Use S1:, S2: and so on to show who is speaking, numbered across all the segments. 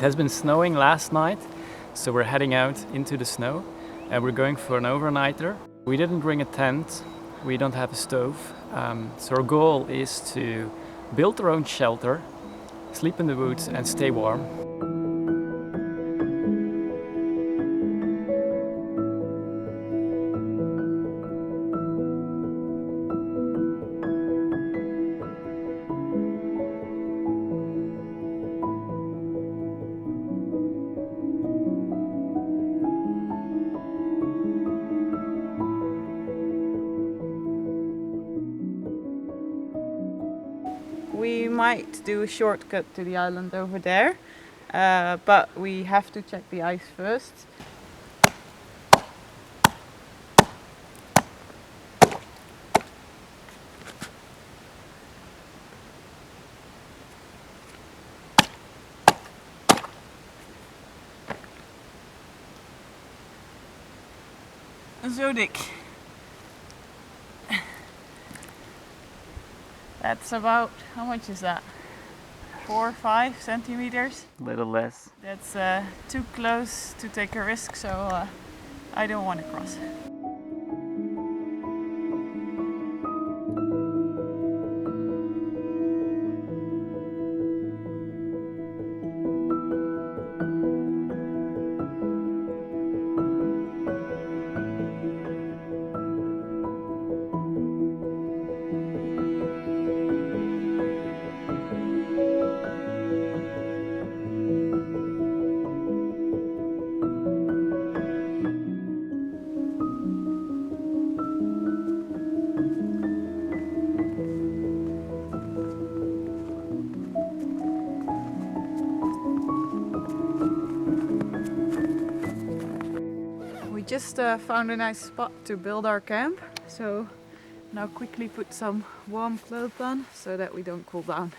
S1: has been snowing last night, so we're heading out into the snow and we're going for an overnighter. We didn't bring a tent, we don't have a stove, so our goal is to build our own shelter, sleep in the woods and stay warm.
S2: We might do a shortcut to the island over there, but we have to check the ice first. Zo dik. That's about, how much is that? 4 or 5 centimeters?
S1: A little less.
S2: That's too close to take a risk, so I don't want to cross. We just found a nice spot to build our camp, so now quickly put some warm clothes on so that we don't cool down.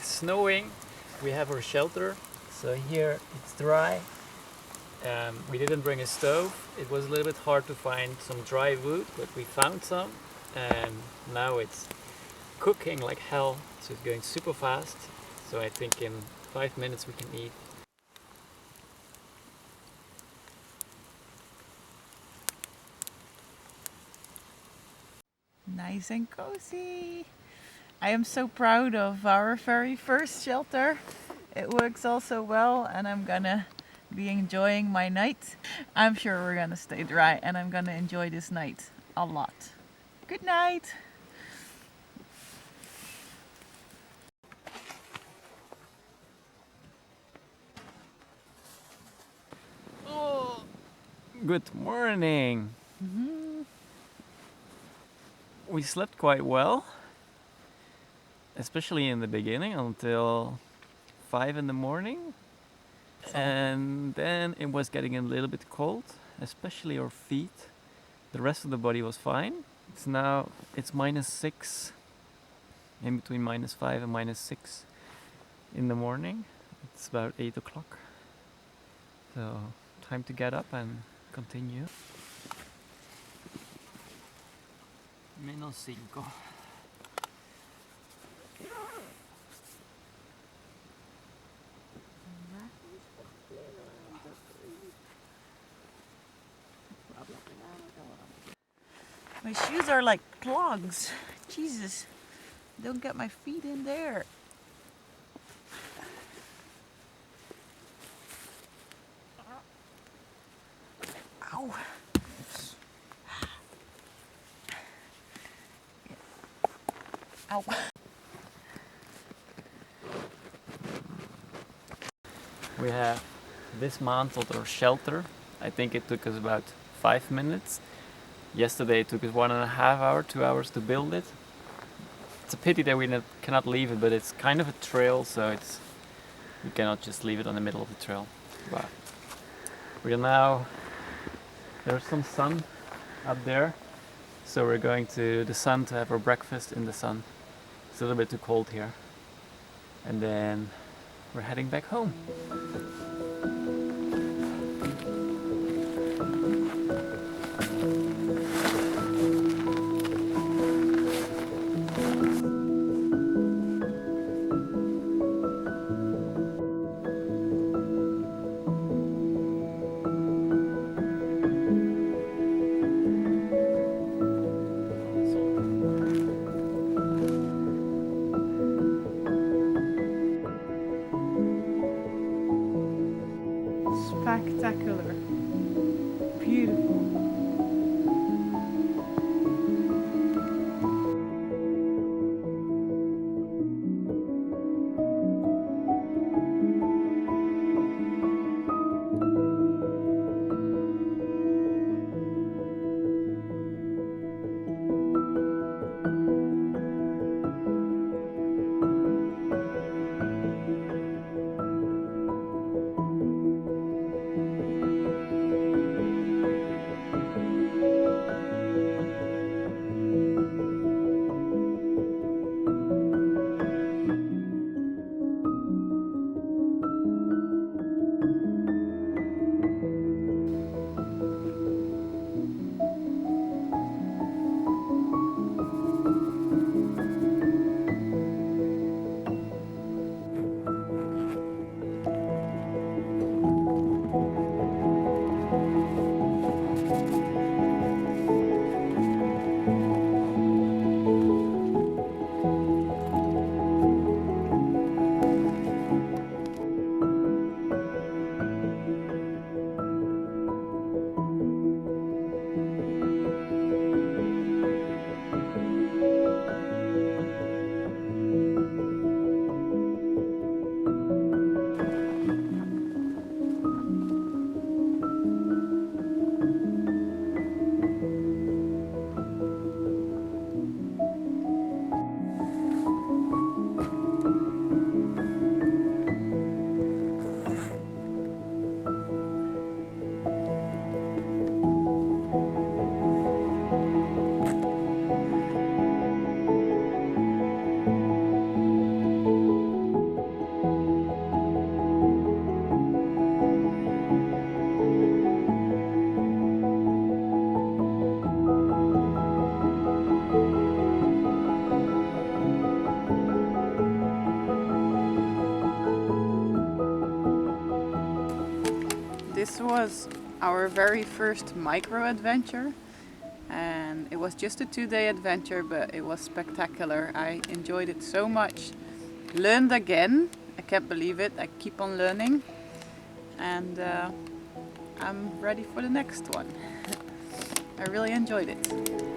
S1: Snowing, we have our shelter, so here it's dry. We didn't bring a stove. It was a little bit hard to find some dry wood, but we found some, and now it's cooking like hell, so it's going super fast. So I think in 5 minutes we can eat.
S2: Nice and cozy. I am so proud of our very first shelter. It works all so well, and I'm gonna be enjoying my night. I'm sure we're gonna stay dry and I'm gonna enjoy this night a lot. Good night.
S1: Oh, good morning. We slept quite well, especially in the beginning until 5 in the morning. And then it was getting a little bit cold, especially our feet. The rest of the body was fine. It's -6, in between -5 and -6 in the morning. It's about 8 o'clock. So time to get up and continue. -5.
S2: My shoes are like clogs. Jesus, don't get my feet in there. Ow. Ow.
S1: We have dismantled our shelter. I think it took us about 5 minutes. Yesterday it took us 1.5 hours, 2 hours to build it. It's a pity that we cannot leave it, but it's kind of a trail, so we cannot just leave it on the middle of the trail. But there's some sun up there, so we're going to the sun to have our breakfast in the sun. It's a little bit too cold here. And then we're heading back home.
S2: Spectacular. Beautiful. This was our very first micro adventure, and it was just a 2-day adventure, but it was spectacular. I enjoyed it so much. Learned again. I can't believe it. I keep on learning, and I'm ready for the next one. I really enjoyed it.